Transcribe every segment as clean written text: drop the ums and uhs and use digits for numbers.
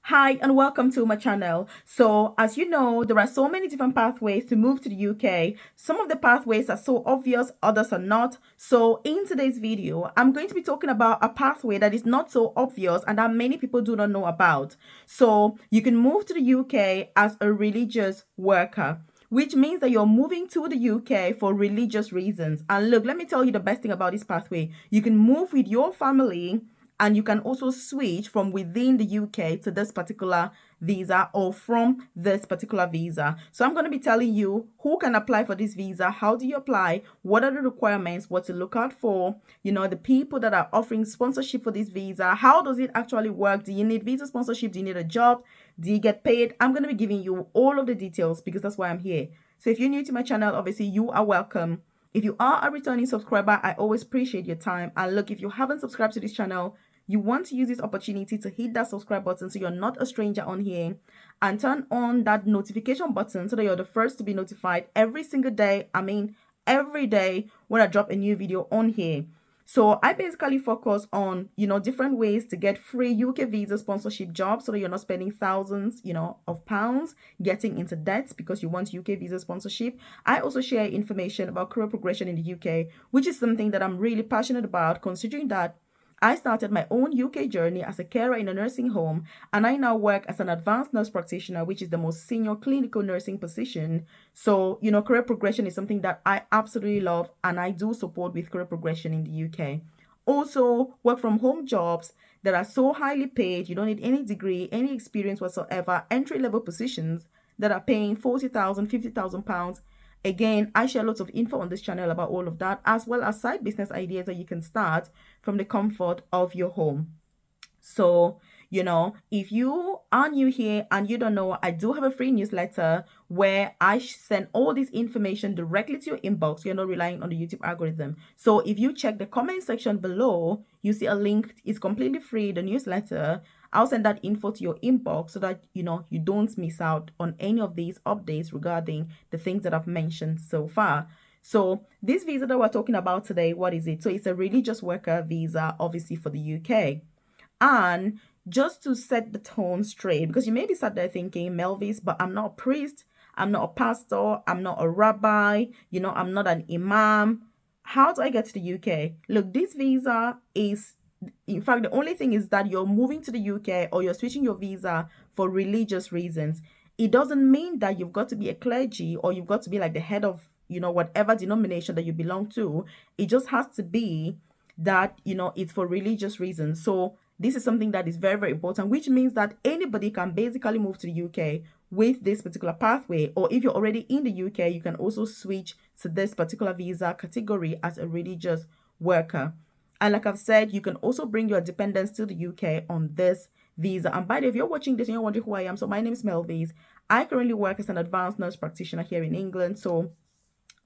Hi and welcome to my channel. So as you know, there are so many different pathways to move to the UK. Some of the pathways are so obvious, others are not. So in today's video, I'm going to be talking about a pathway that is not so obvious and that many people do not know about. So you can move to the UK as a religious worker, which means that you're moving to the UK for religious reasons. And look, let me tell you the best thing about this pathway. You can move with your family and you can also switch from within the UK to this particular visa or from this particular visa. So I'm going to be telling you who can apply for this visa, how do you apply, what are the requirements, what to look out for, the people that are offering sponsorship for this visa, how does it actually work, do you need visa sponsorship, do you need a job, do you get paid? I'm going to be giving you all of the details because that's why I'm here. So if you're new to my channel, obviously you are welcome. If you are a returning subscriber, I always appreciate your time. And look, if you haven't subscribed to this channel, you want to use this opportunity to hit that subscribe button so you're not a stranger on here, and turn on that notification button so that you're the first to be notified every single day. I mean, every day when I drop a new video on here. So I basically focus on, different ways to get free UK visa sponsorship jobs so that you're not spending thousands, of pounds getting into debt because you want UK visa sponsorship. I also share information about career progression in the UK, which is something that I'm really passionate about, considering that I started my own UK journey as a carer in a nursing home, and I now work as an advanced nurse practitioner, which is the most senior clinical nursing position. So, career progression is something that I absolutely love, and I do support with career progression in the UK. Also, work from home jobs that are so highly paid, you don't need any degree, any experience whatsoever, entry level positions that are paying 40,000, 50,000 pounds. Again, I share lots of info on this channel about all of that, as well as side business ideas that you can start from the comfort of your home. So, if you are new here and you don't know, I do have a free newsletter where I send all this information directly to your inbox. You're not relying on the YouTube algorithm. So if you check the comment section below, you see a link. It's completely free, the newsletter. I'll send that info to your inbox so that, you don't miss out on any of these updates regarding the things that I've mentioned so far. So this visa that we're talking about today, what is it? So it's a religious worker visa, obviously for the UK. And just to set the tone straight, because you may be sat there thinking, Melvis, but I'm not a priest, I'm not a pastor, I'm not a rabbi, I'm not an imam. How do I get to the UK? Look, this visa is, in fact, the only thing is that you're moving to the UK or you're switching your visa for religious reasons. It doesn't mean that you've got to be a clergy or you've got to be like the head of, whatever denomination that you belong to. It just has to be that, it's for religious reasons. So this is something that is very, very important, which means that anybody can basically move to the UK with this particular pathway. Or if you're already in the UK, you can also switch to this particular visa category as a religious worker. And like I've said, you can also bring your dependents to the UK on this visa. And by the way, if you're watching this and you're wondering who I am, so my name is Melvis. I currently work as an advanced nurse practitioner here in England. So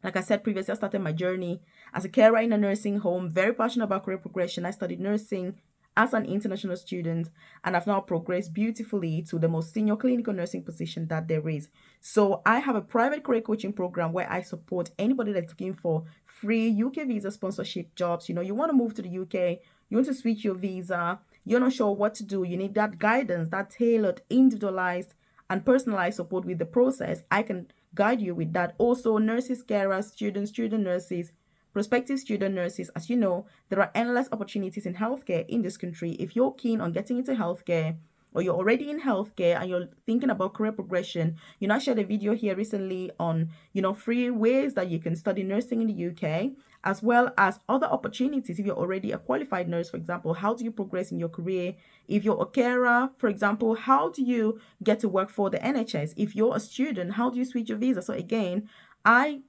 like I said previously, I started my journey as a carer in a nursing home, very passionate about career progression. I studied nursing as an international student, and I've now progressed beautifully to the most senior clinical nursing position that there is. So I have a private career coaching program where I support anybody that's looking for free UK visa sponsorship jobs. You want to move to the UK, you want to switch your visa, you're not sure what to do, you need that guidance, that tailored, individualized, and personalized support with the process. I can guide you with that. Also, nurses, carers, student nurses, prospective student nurses. As you know, there are endless opportunities in healthcare in this country. If you're keen on getting into healthcare, or you're already in healthcare and you're thinking about career progression, I shared a video here recently on, free ways that you can study nursing in the UK, as well as other opportunities. If you're already a qualified nurse, for example, how do you progress in your career? If you're a carer, for example, how do you get to work for the NHS? If you're a student, how do you switch your visa? So again, I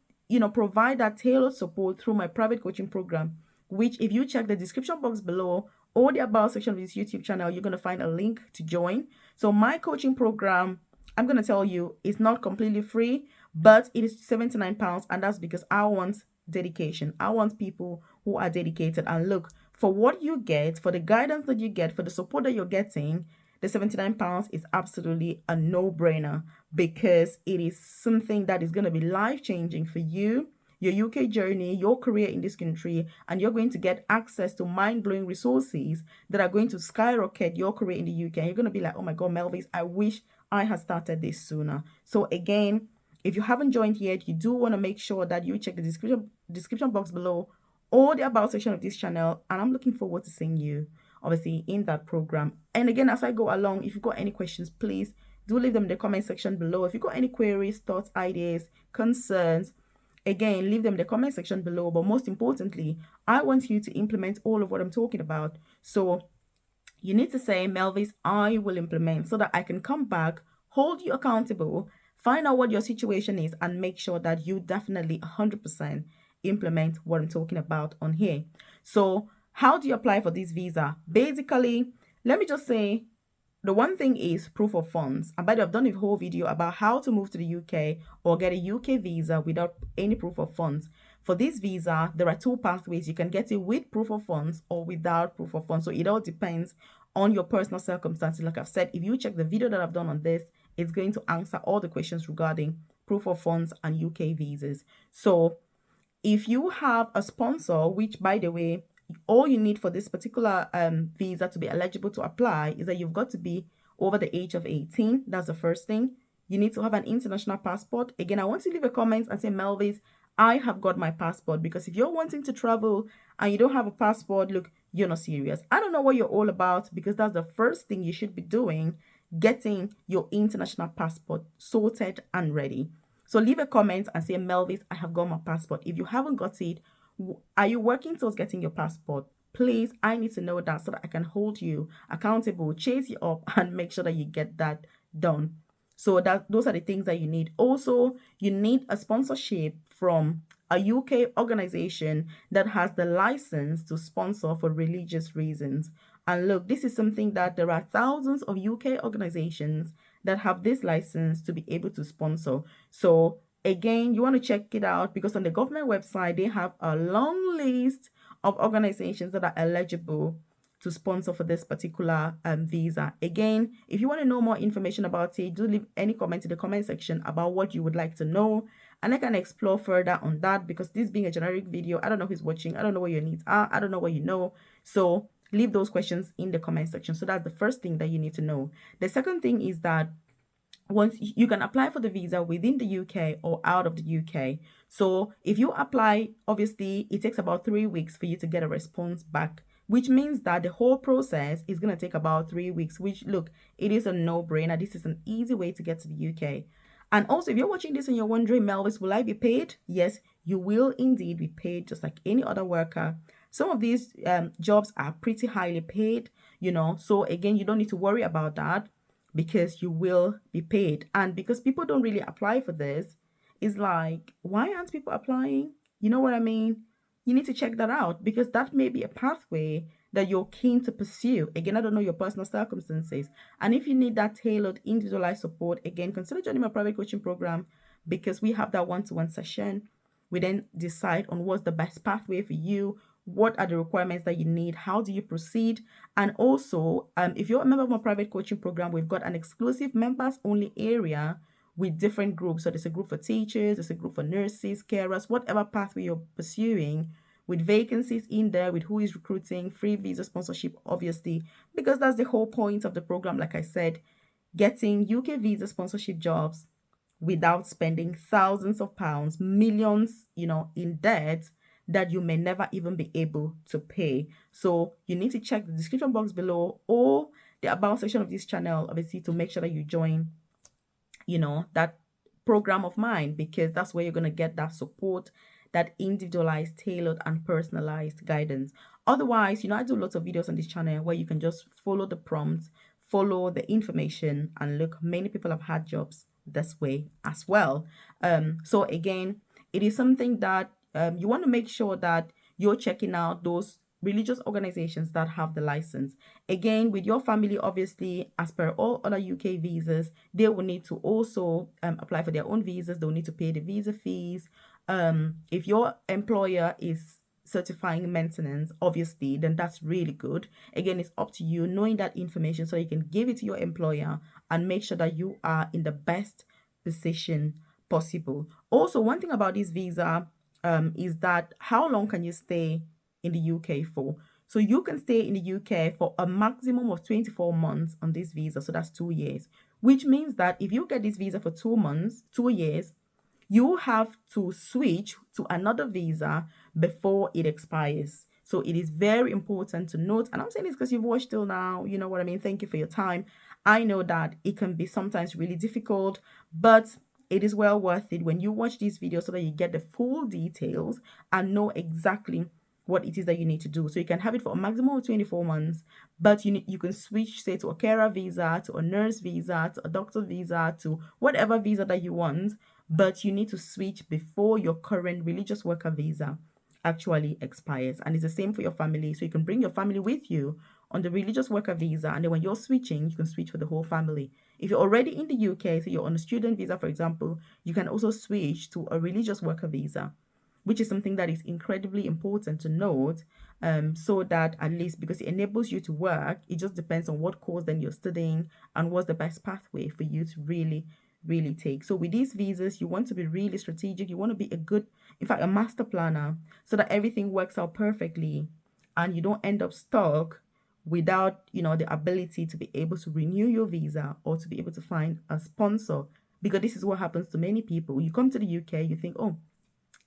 provide that tailored support through my private coaching program, which if you check the description box below or the about section of this YouTube channel, you're going to find a link to join. So my coaching program, I'm going to tell you, it's not completely free, but it is £79. And that's because I want dedication. I want people who are dedicated. And look, for what you get, for the guidance that you get, for the support that you're getting, the £79 is absolutely a no-brainer because it is something that is going to be life-changing for you. your UK journey, your career in this country, and you're going to get access to mind-blowing resources that are going to skyrocket your career in the UK. You're going to be like, oh my God, Melvis, I wish I had started this sooner. So again, if you haven't joined yet, you do want to make sure that you check the description box below or the about section of this channel, and I'm looking forward to seeing you obviously in that program. And again, as I go along, if you've got any questions, please do leave them in the comment section below. If you've got any queries, thoughts, ideas, concerns, again, leave them in the comment section below. But most importantly, I want you to implement all of what I'm talking about. So you need to say, Melvis, I will implement, so that I can come back, hold you accountable, find out what your situation is, and make sure that you definitely 100% implement what I'm talking about on here. So how do you apply for this visa? Basically, let me just say, the one thing is proof of funds. And by the way, I've done a whole video about how to move to the UK or get a UK visa without any proof of funds. For this visa, there are two pathways. You can get it with proof of funds or without proof of funds. So it all depends on your personal circumstances. Like I've said, if you check the video that I've done on this, it's going to answer all the questions regarding proof of funds and UK visas. So if you have a sponsor, which by the way, all you need for this particular visa to be eligible to apply is that you've got to be over the age of 18. That's the first thing. You need to have an international passport. Again, I want you to leave a comment and say, Melvis, I have got my passport. Because if you're wanting to travel and you don't have a passport, look, you're not serious. I don't know what you're all about, because that's the first thing you should be doing, getting your international passport sorted and ready. So leave a comment and say, Melvis, I have got my passport. If you haven't got it, are you working towards getting your passport? Please, I need to know that so that I can hold you accountable, chase you up, and make sure that you get that done. So those are the things that you need. Also, you need a sponsorship from a UK organization that has the license to sponsor for religious reasons. And look, this is something that there are thousands of UK organizations that have this license to be able to sponsor. So again, you want to check it out, because on the government website, they have a long list of organizations that are eligible to sponsor for this particular visa. Again, if you want to know more information about it, do leave any comment in the comment section about what you would like to know, and I can explore further on that, because this being a generic video, I don't know who's watching, I don't know what your needs are, I don't know what you know. So leave those questions in the comment section. So that's the first thing that you need to know. The second thing is that once you can apply for the visa within the UK or out of the UK. So if you apply, obviously it takes about 3 weeks for you to get a response back, which means that the whole process is going to take about 3 weeks, which, look, it is a no-brainer. This is an easy way to get to the UK. And also, if you're watching this and you're wondering, Melvis, will I be paid? Yes, you will indeed be paid just like any other worker. Some of these jobs are pretty highly paid, you know. So again, you don't need to worry about that, because you will be paid. And because people don't really apply for this, it's like, why aren't people applying? You know what I mean? You need to check that out, because that may be a pathway that you're keen to pursue. Again, I don't know your personal circumstances. And if you need that tailored, individualized support, again, consider joining my private coaching program, because we have that one-to-one session. We then decide on what's the best pathway for you, what are the requirements that you need, how do you proceed. And also, if you're a member of my private coaching program, we've got an exclusive members only area with different groups. So there's a group for teachers, there's a group for nurses, carers, whatever pathway you're pursuing, with vacancies in there, with who is recruiting, free visa sponsorship, obviously, because that's the whole point of the program. Like I said, getting UK visa sponsorship jobs without spending thousands of pounds, millions, you know, in debt that you may never even be able to pay. So you need to check the description box below or the about section of this channel, obviously, to make sure that you join, you know, that program of mine, because that's where you're going to get that support, that individualized, tailored, and personalized guidance. Otherwise, you know, I do lots of videos on this channel where you can just follow the prompts, follow the information, and look, many people have had jobs this way as well. So again, it is something that you want to make sure that you're checking out those religious organizations that have the license. Again, with your family, obviously, as per all other UK visas, they will need to also apply for their own visas. They'll need to pay the visa fees. If your employer is certifying maintenance, obviously, then that's really good. Again, it's up to you knowing that information so you can give it to your employer and make sure that you are in the best position possible. Also, one thing about this visa, is that how long can you stay in the UK for? So you can stay in the UK for a maximum of 24 months on this visa. So that's 2 years, which means that if you get this visa for 2 months, 2 years, you have to switch to another visa before it expires. So it is very important to note, and I'm saying this because you've watched till now, you know what I mean? Thank you for your time. I know that it can be sometimes really difficult, but it is well worth it when you watch these videos so that you get the full details and know exactly what it is that you need to do. So you can have it for a maximum of 24 months, but you can switch, say, to a carer visa, to a nurse visa, to a doctor visa, to whatever visa that you want, but you need to switch before your current religious worker visa actually expires. And it's the same for your family. So you can bring your family with you on the religious worker visa, and then when you're switching, you can switch for the whole family. If you're already in the UK, so you're on a student visa, for example, you can also switch to a religious worker visa, which is something that is incredibly important to note, so that at least because it enables you to work, it just depends on what course then you're studying and what's the best pathway for you to really take. So with these visas, you want to be really strategic. You want to be a good, in fact, a master planner, so that everything works out perfectly and you don't end up stuck without, the ability to be able to renew your visa or to be able to find a sponsor. Because this is what happens to many people. You come to the UK, you think, oh,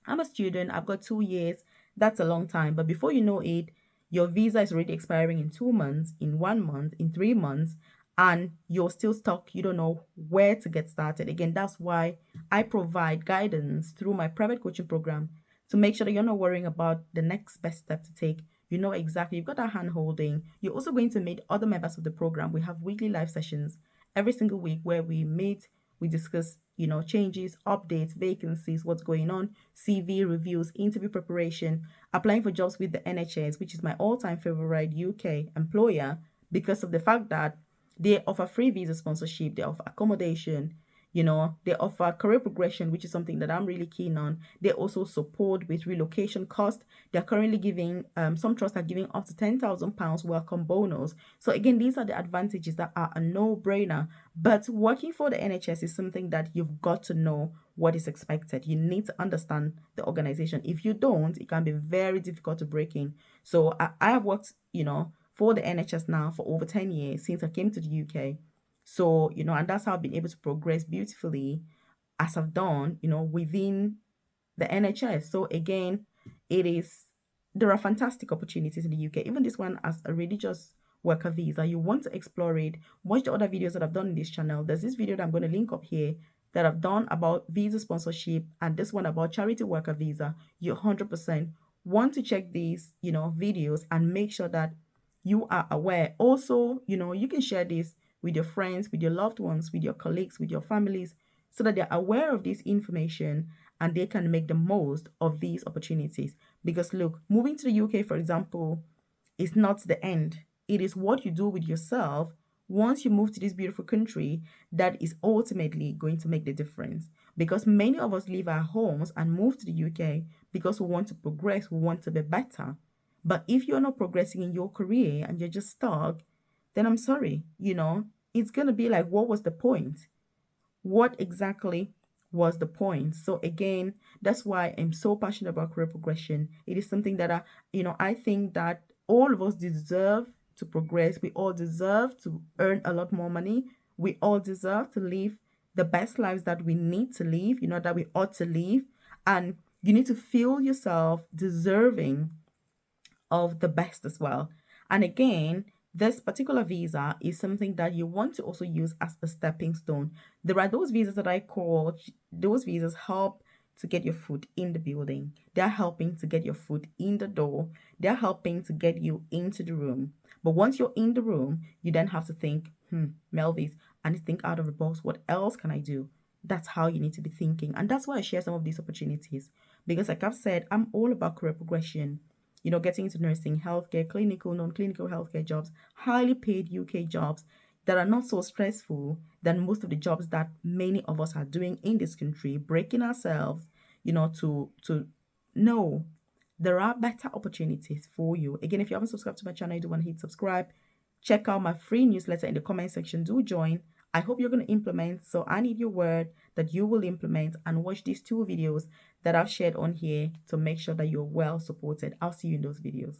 I'm a student, I've got 2 years. That's a long time. But before you know it, your visa is already expiring in 2 months, in 1 month, in 3 months, and you're still stuck. You don't know where to get started. Again, that's why I provide guidance through my private coaching program to make sure that you're not worrying about the next best step to take. You know exactly, you've got that hand holding. You're also going to meet other members of the program. We have weekly live sessions every single week where we meet, we discuss, changes, updates, vacancies, what's going on, CV reviews, interview preparation, applying for jobs with the NHS, which is my all-time favorite UK employer because of the fact that they offer free visa sponsorship, they offer accommodation, they offer career progression, which is something that I'm really keen on. They also support with relocation cost. They're currently giving, some trusts are giving up to £10,000 welcome bonus. So again, these are the advantages that are a no-brainer. But working for the NHS is something that you've got to know what is expected. You need to understand the organization. If you don't, it can be very difficult to break in. So I have worked, for the NHS now for over 10 years since I came to the UK. So, and that's how I've been able to progress beautifully as I've done, within the NHS. So again, there are fantastic opportunities in the UK. Even this one as a religious worker visa, you want to explore it. Watch the other videos that I've done in this channel. There's this video that I'm going to link up here that I've done about visa sponsorship, and this one about charity worker visa. You 100% want to check these, videos and make sure that you are aware. Also, you can share this with your friends, with your loved ones, with your colleagues, with your families, so that they're aware of this information and they can make the most of these opportunities. Because look, moving to the UK, for example, is not the end. It is what you do with yourself once you move to this beautiful country that is ultimately going to make the difference. Because many of us leave our homes and move to the UK because we want to progress, we want to be better. But if you're not progressing in your career and you're just stuck, then I'm sorry, it's going to be like, what was the point? What exactly was the point? So again, that's why I'm so passionate about career progression. It is something that I think that all of us deserve to progress. We all deserve to earn a lot more money. We all deserve to live the best lives that we need to live, that we ought to live. And you need to feel yourself deserving of the best as well. And again, this particular visa is something that you want to also use as a stepping stone. There are those visas that I call, those visas help to get your foot in the building. They're helping to get your foot in the door. They're helping to get you into the room. But once you're in the room, you then have to think, Melvis, I need to think out of the box. What else can I do? That's how you need to be thinking. And that's why I share some of these opportunities. Because like I've said, I'm all about career progression. Getting into nursing, healthcare, clinical, non-clinical healthcare jobs, highly paid UK jobs that are not so stressful than most of the jobs that many of us are doing in this country, breaking ourselves, to know there are better opportunities for you. Again, if you haven't subscribed to my channel, you do want to hit subscribe. Check out my free newsletter in the comment section. Do join. I hope you're going to implement. So I need your word that you will implement and watch these 2 videos that I've shared on here to make sure that you're well supported. I'll see you in those videos.